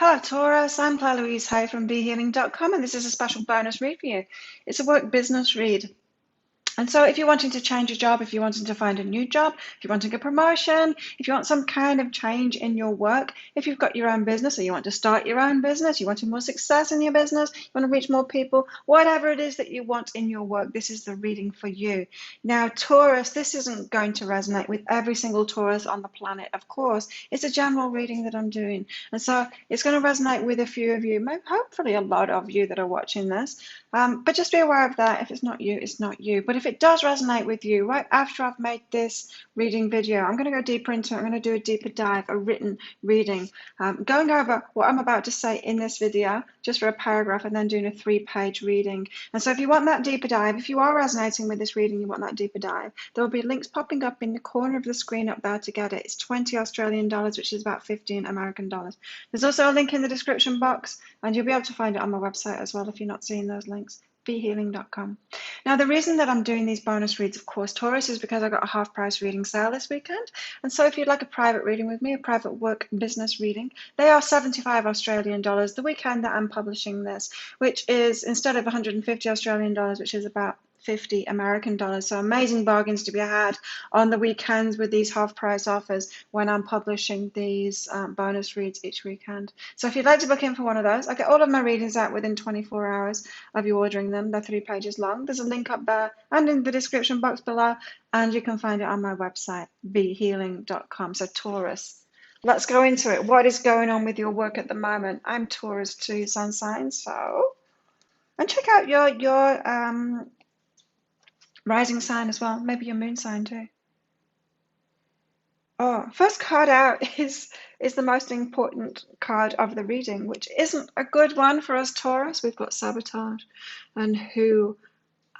Hello Taurus, I'm Claire Louise Hay from BeHealing.com and this is a special bonus read for you. It's a work business read. And so if you're wanting to change your job, if you're wanting to find a new job, if you're wanting a promotion, if you want some kind of change in your work, if you've got your own business or you want to start your own business, you want more success in your business, you want to reach more people, whatever it is that you want in your work, this is the reading for you. Now, Taurus, this isn't going to resonate with every single Taurus on the planet, of course. It's a general reading that I'm doing. And so it's going to resonate with a few of you, hopefully a lot of you that are watching this. But just be aware of that. If it's not you, it's not you. But if it does resonate with you, right after I've made this reading video, I'm going to go deeper into it. I'm going to do a deeper dive, a written reading, going over what I'm about to say in this video, just for a paragraph, and then doing a 3-page reading. And so if you want that deeper dive, if you are resonating with this reading, you want that deeper dive, there will be links popping up in the corner of the screen up there to get it. It's 20 Australian dollars, which is about 15 American dollars. There's also a link in the description box, and you'll be able to find it on my website as well if you're not seeing those links. BeHealing.com. Now, the reason that I'm doing these bonus reads, of course, Taurus, is because I got a half-price reading sale this weekend. And so if you'd like a private reading with me, a private work business reading, they are 75 Australian dollars the weekend that I'm publishing this, which is instead of 150 Australian dollars, which is about 50 American dollars. So amazing bargains to be had on the weekends with these half-price offers when I'm publishing these bonus reads each weekend. So if you'd like to book in for one of those, I get all of my readings out within 24 hours of you ordering them. They're 3 pages long. There's a link up there and in the description box below, and you can find it on my website, BeHealing.com. So Taurus, let's go into it. What is going on with your work at the moment? I'm Taurus too, sun sign, so... And check out your rising sign as well, maybe your moon sign too. Oh, first card out is the most important card of the reading, which isn't a good one for us Taurus. We've got Sabotage. And who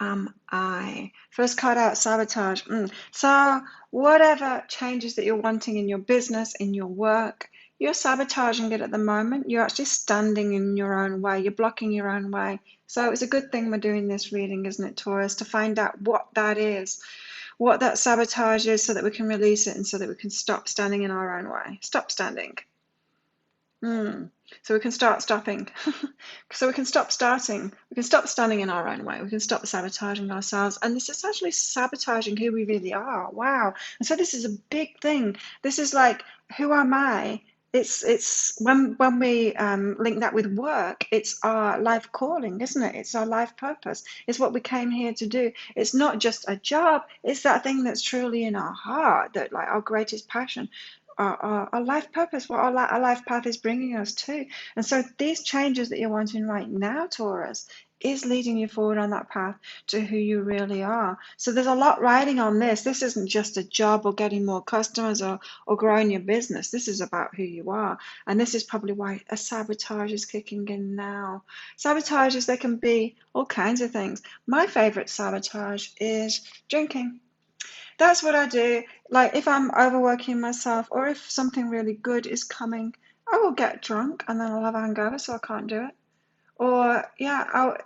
am I? First card out, Sabotage. So whatever changes that you're wanting in your business, in your work, you're sabotaging it at the moment. You're actually standing in your own way. You're blocking your own way. So it's a good thing we're doing this reading, isn't it, Taurus, to find out what that is, what that sabotage is, so that we can release it and so that we can stop standing in our own way. Stop standing. So we can start stopping. So we can stop starting. We can stop standing in our own way. We can stop sabotaging ourselves. And this is actually sabotaging who we really are. Wow. And so this is a big thing. This is like, who am I? It's when we link that with work, it's our life calling, isn't it? It's our life purpose. It's what we came here to do. It's not just a job. It's that thing that's truly in our heart, that like our greatest passion, our life purpose, what our life path is bringing us to. And so these changes that you're wanting right now, Taurus, is leading you forward on that path to who you really are. So there's a lot riding on this. This isn't just a job or getting more customers or growing your business. This is about who you are. And this is probably why a sabotage is kicking in now. Sabotages, they can be all kinds of things. My favorite sabotage is drinking. That's what I do. Like if I'm overworking myself or if something really good is coming, I will get drunk and then I'll have a hangover so I can't do it. Or yeah,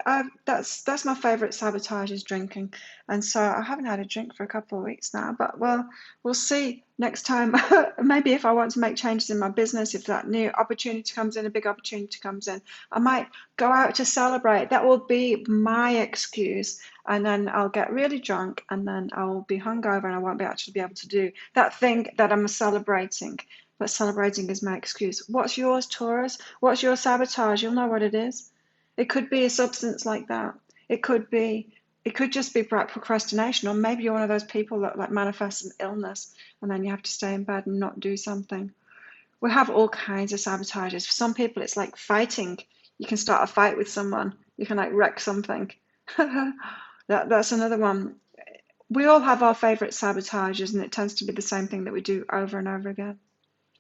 that's my favorite sabotage is drinking, and so I haven't had a drink for a couple of weeks now. But well, we'll see next time. Maybe if I want to make changes in my business, if that new opportunity comes in, a big opportunity comes in, I might go out to celebrate. That will be my excuse, and then I'll get really drunk, and then I'll be hungover, and I won't actually be able to do that thing that I'm celebrating. But celebrating is my excuse. What's yours, Taurus? What's your sabotage? You'll know what it is. It could be a substance like that. It could just be procrastination, or maybe you're one of those people that like manifests an illness and then you have to stay in bed and not do something. We have all kinds of sabotages. For some people, it's like fighting. You can start a fight with someone. You can like wreck something. That's another one. We all have our favorite sabotages, and it tends to be the same thing that we do over and over again.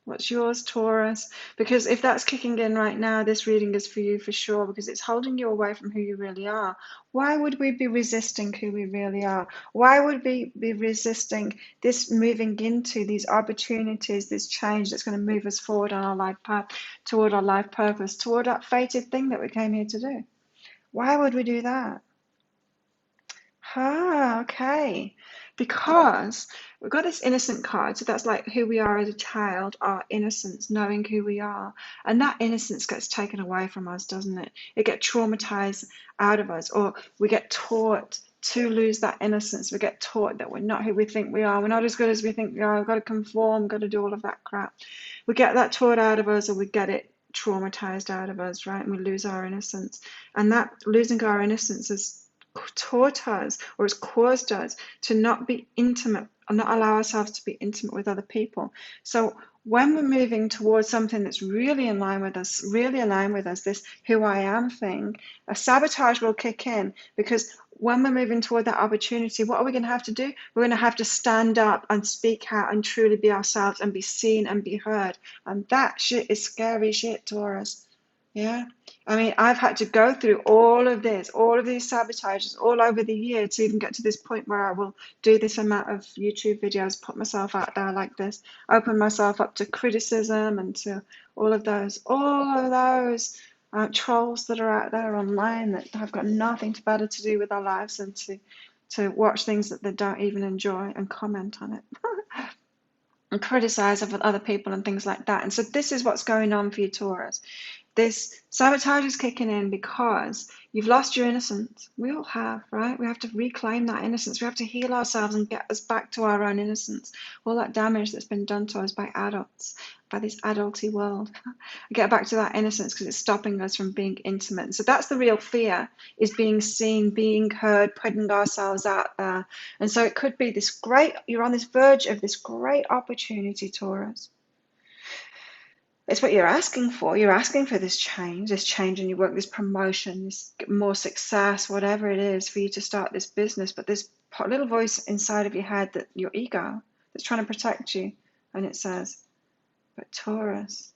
What's yours, Taurus? Because if that's kicking in right now, this reading is for you for sure, because it's holding you away from who you really are. Why would we be resisting who we really are? Why would we be resisting this moving into these opportunities, this change that's going to move us forward on our life path, toward our life purpose, toward that fated thing that we came here to do? Why would we do that? Okay. Because we've got this innocent card, so that's like who we are as a child, our innocence, knowing who we are. And that innocence gets taken away from us, doesn't it? It gets traumatized out of us, or we get taught to lose that innocence. We get taught that we're not who we think we are. We're not as good as we think we are. We've got to conform, got to do all of that crap. We get that taught out of us, or we get it traumatized out of us, right? And we lose our innocence. And that losing our innocence has taught us, or has caused us to not be intimate, or not allow ourselves to be intimate with other people. So when we're moving towards something that's really in line with us, really aligned with us, this who I am thing, a sabotage will kick in, because when we're moving toward that opportunity, what are we going to have to do? We're going to have to stand up and speak out and truly be ourselves and be seen and be heard. And that shit is scary shit, Taurus. Yeah. I mean, I've had to go through all of this, all of these sabotages all over the year to even get to this point where I will do this amount of YouTube videos, put myself out there like this, open myself up to criticism and to all of those trolls that are out there online that have got nothing better to do with their lives than to watch things that they don't even enjoy and comment on it. And criticize of other people and things like that. And so this is what's going on for you, Taurus. This sabotage is kicking in because you've lost your innocence. We all have, right? We have to reclaim that innocence. We have to heal ourselves and get us back to our own innocence. All that damage that's been done to us by adults, by this adulty world. Get back to that innocence because it's stopping us from being intimate. And so that's the real fear, is being seen, being heard, putting ourselves out there. And so it could be this great, you're on this verge of this great opportunity, Taurus. It's what you're asking for. You're asking for this change in your work, this promotion, this more success, whatever it is for you to start this business. But there's a little voice inside of your head, that your ego, that's trying to protect you. And it says, but Taurus,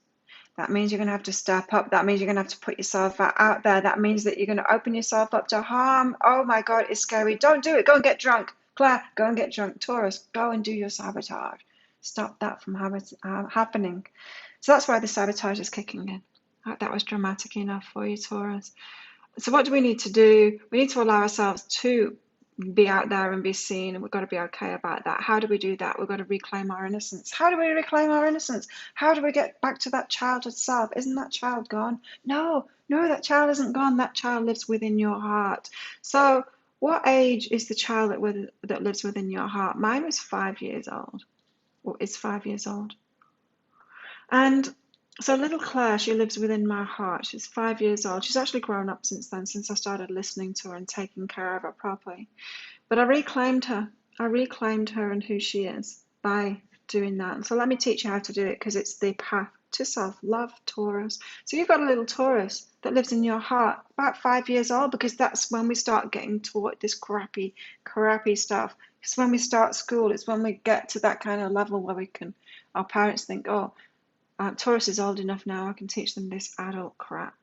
that means you're going to have to step up. That means you're going to have to put yourself out there. That means that you're going to open yourself up to harm. Oh my God, it's scary. Don't do it. Go and get drunk. Claire, go and get drunk. Taurus, go and do your sabotage. Stop that from happening. So that's why the sabotage is kicking in. That was dramatic enough for you, Taurus. So what do we need to do? We need to allow ourselves to be out there and be seen, and we've got to be okay about that. How do we do that? We've got to reclaim our innocence. How do we reclaim our innocence? How do we get back to that childhood self? Isn't that child gone? No, that child isn't gone. That child lives within your heart. So what age is the child that lives within your heart? Mine was 5 years old, or is 5 years old. And so little Claire, she lives within my heart. She's 5 years old. She's actually grown up since then, since I started listening to her and taking care of her properly. But I reclaimed her. And who she is by doing that. And so let me teach you how to do it, because it's the path to self-love, Taurus. So you've got a little Taurus that lives in your heart, about 5 years old, because that's when we start getting taught this crappy stuff. It's when we start school. It's when we get to that kind of level where our parents think, oh, Taurus is old enough now, I can teach them this adult crap.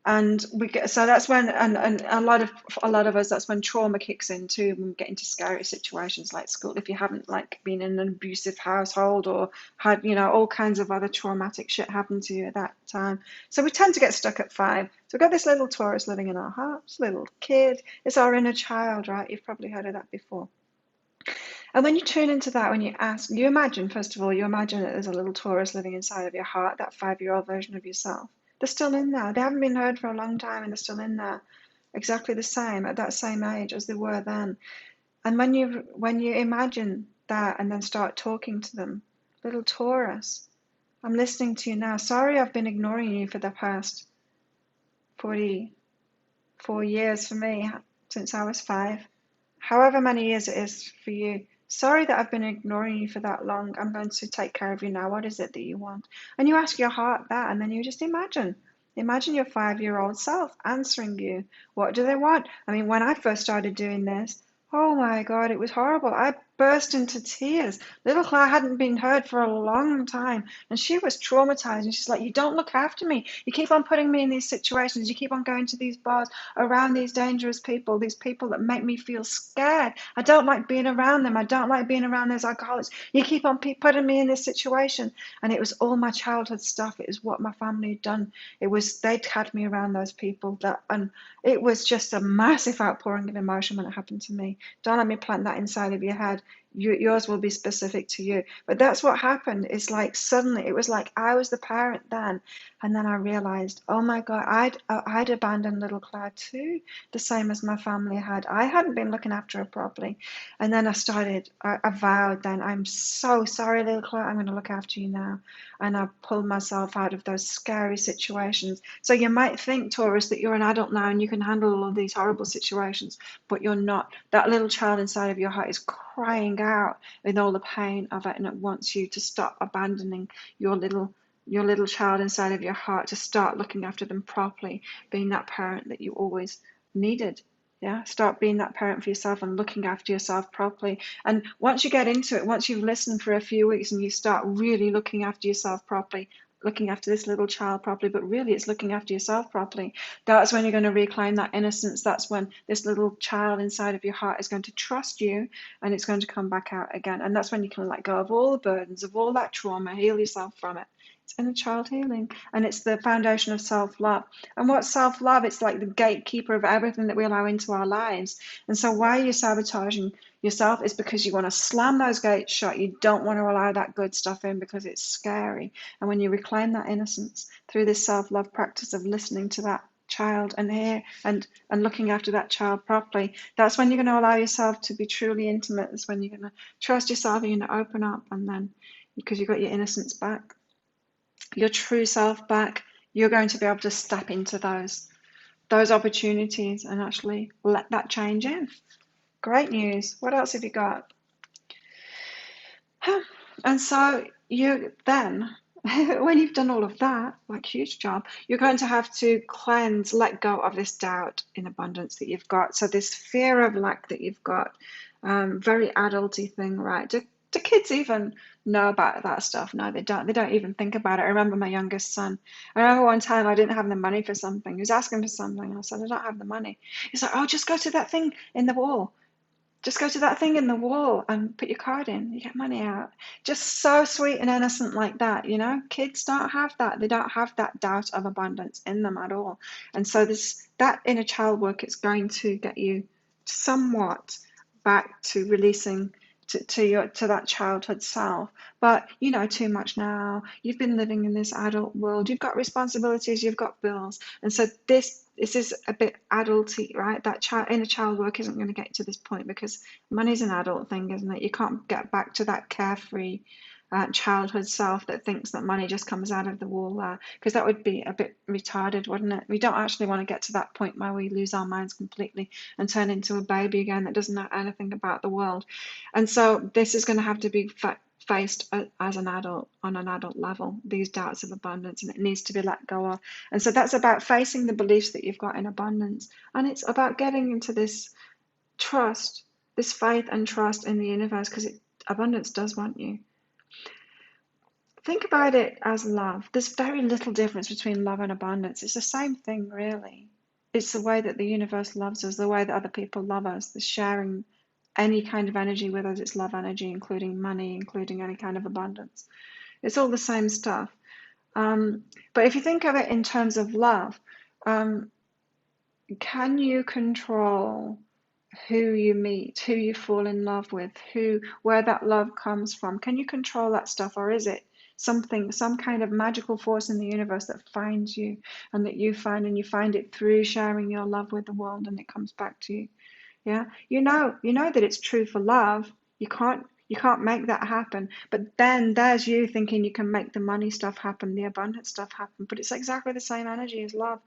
And so that's when, and a lot of us, that's when trauma kicks in too, when we get into scary situations like school. If you haven't been in an abusive household or had, all kinds of other traumatic shit happen to you at that time. So we tend to get stuck at 5. So we've got this little Taurus living in our hearts, little kid. It's our inner child, right? You've probably heard of that before. And when you tune into that, when you imagine that there's a little Taurus living inside of your heart, that 5-year-old version of yourself. They're still in there. They haven't been heard for a long time, and they're still in there, exactly the same, at that same age as they were then. And when you imagine that and then start talking to them, little Taurus, I'm listening to you now. Sorry I've been ignoring you for the past 44 years for me, since I was 5. However many years it is for you. Sorry that I've been ignoring you for that long. I'm going to take care of you now. What is it that you want? And you ask your heart that, and then you just imagine your 5-year-old self answering you. What do they want? I mean, when I first started doing this, oh my God, it was horrible. I burst into tears. Little Claire hadn't been heard for a long time, and she was traumatized. And she's like, you don't look after me. You keep on putting me in these situations. You keep on going to these bars around these dangerous people, these people that make me feel scared. I don't like being around them. I don't like being around those alcoholics. You keep on putting me in this situation. And it was all my childhood stuff. It was what my family had done. They'd had me around those people, and it was just a massive outpouring of emotion when it happened to me. Don't let me plant that inside of your head. yours will be specific to you. But that's what happened. It's like suddenly it was like I was the parent then, and then I realized, oh my God, I'd abandoned little Cloud too, the same as my family had. I hadn't been looking after her properly. And then I vowed then, I'm so sorry, little Cloud, I'm going to look after you now. And I pulled myself out of those scary situations. So you might think, Taurus, that you're an adult now and you can handle all of these horrible situations, but you're not. That little child inside of your heart is crying out with all the pain of it, and it wants you to stop abandoning your little child inside of your heart, to start looking after them properly, being that parent that you always needed. Yeah, start being that parent for yourself and looking after yourself properly. And once you get into it, once you've listened for a few weeks and you start really looking after yourself properly, looking after this little child properly, but really it's looking after yourself properly, that's when you're going to reclaim that innocence. That's when this little child inside of your heart is going to trust you, and it's going to come back out again. And that's when you can let go of all the burdens, of all that trauma, heal yourself from it. It's inner child healing, and it's the foundation of self-love. And what's self-love? It's like the gatekeeper of everything that we allow into our lives. And so why are you sabotaging yourself? Is because you want to slam those gates shut. You don't want to allow that good stuff in because it's scary. And when you reclaim that innocence through this self-love practice of listening to that child and looking after that child properly, that's when you're going to allow yourself to be truly intimate. That's when you're going to trust yourself, you're going to open up, and then because you've got your innocence back, your true self back, you're going to be able to step into those opportunities and actually let that change in. Great news. What else have you got? And so you then, when you've done all of that, like huge job, you're going to have to cleanse, let go of this doubt in abundance that you've got. So this fear of lack that you've got, very adulty thing, right? Do kids even know about that stuff? No, they don't. They don't even think about it. I remember my youngest son. I remember one time I didn't have the money for something. He was asking for something. I said, I don't have the money. He's like, oh, just go to that thing in the wall. Just go to that thing in the wall and put your card in. You get money out. Just so sweet and innocent like that, you know? Kids don't have that. They don't have that doubt of abundance in them at all. And so that inner child work is going to get you somewhat back to releasing to that childhood self. But you know too much now. You've been living in this adult world. You've got responsibilities, you've got bills. And so this is a bit adulty, right? That inner child work isn't going to get you to this point because money's an adult thing, isn't it? You can't get back to that carefree childhood self that thinks that money just comes out of the wall there, because that would be a bit retarded, wouldn't it? We don't actually want to get to that point where we lose our minds completely and turn into a baby again that doesn't know anything about the world. And so this is going to have to be faced as an adult, on an adult level, these doubts of abundance, and it needs to be let go of. And so that's about facing the beliefs that you've got in abundance, and it's about getting into this trust, this faith and trust in the universe, because abundance does want you. Think about it as love. There's very little difference between love and abundance. It's the same thing, really. It's the way that the universe loves us, the way that other people love us, the sharing any kind of energy with us. It's love energy, including money, including any kind of abundance. It's all the same stuff. But if you think of it in terms of love, can you control who you meet, who you fall in love with, where that love comes from? Can you control that stuff, or is it some kind of magical force in the universe that finds you and that you find, and you find it through sharing your love with the world, and it comes back to you? Yeah, you know that it's true for love. You can't make that happen. But then there's you thinking you can make the money stuff happen, the abundant stuff happen. But it's exactly the same energy as love.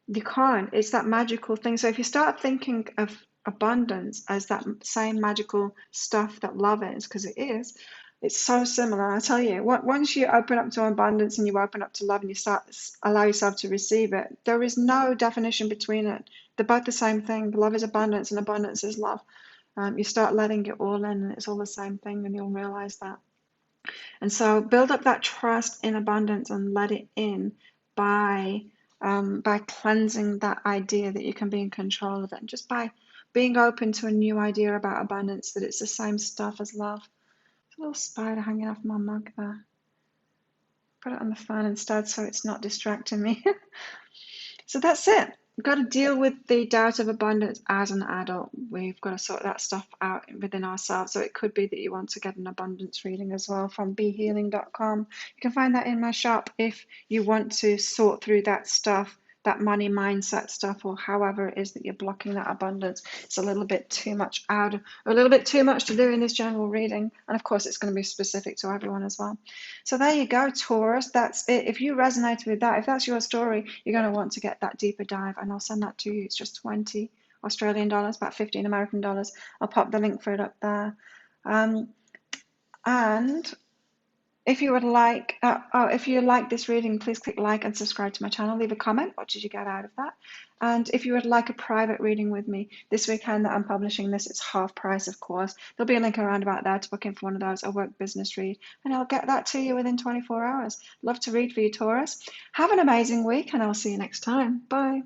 You can't. It's that magical thing. So if you start thinking of abundance as that same magical stuff that love is, because it is, it's so similar. I tell you, once you open up to abundance and you open up to love and you allow yourself to receive it, there is no definition between it. They're both the same thing. Love is abundance and abundance is love. You start letting it all in, and it's all the same thing, and you'll realize that. And so build up that trust in abundance and let it in by cleansing that idea that you can be in control of it, and just by being open to a new idea about abundance, that it's the same stuff as love. There's a little spider hanging off my mug there. Put it on the fan instead so it's not distracting me. So that's it. We've got to deal with the doubt of abundance as an adult. We've got to sort that stuff out within ourselves. So it could be that you want to get an abundance reading as well from behealing.com. You can find that in my shop if you want to sort through that stuff, that money mindset stuff, or however it is that you're blocking that abundance. It's a little bit too much a little bit too much to do in this general reading. And of course, it's going to be specific to everyone as well. So there you go, Taurus. That's it. If you resonated with that, if that's your story, you're going to want to get that deeper dive, and I'll send that to you. It's just 20 Australian dollars, about 15 American dollars. I'll pop the link for it up there. And if you would like, if you like this reading, please click like and subscribe to my channel. Leave a comment. What did you get out of that? And if you would like a private reading with me this weekend that I'm publishing this, it's half price, of course. There'll be a link around about there to book in for one of those, a work business read, and I'll get that to you within 24 hours. Love to read for you, Taurus. Have an amazing week, and I'll see you next time. Bye.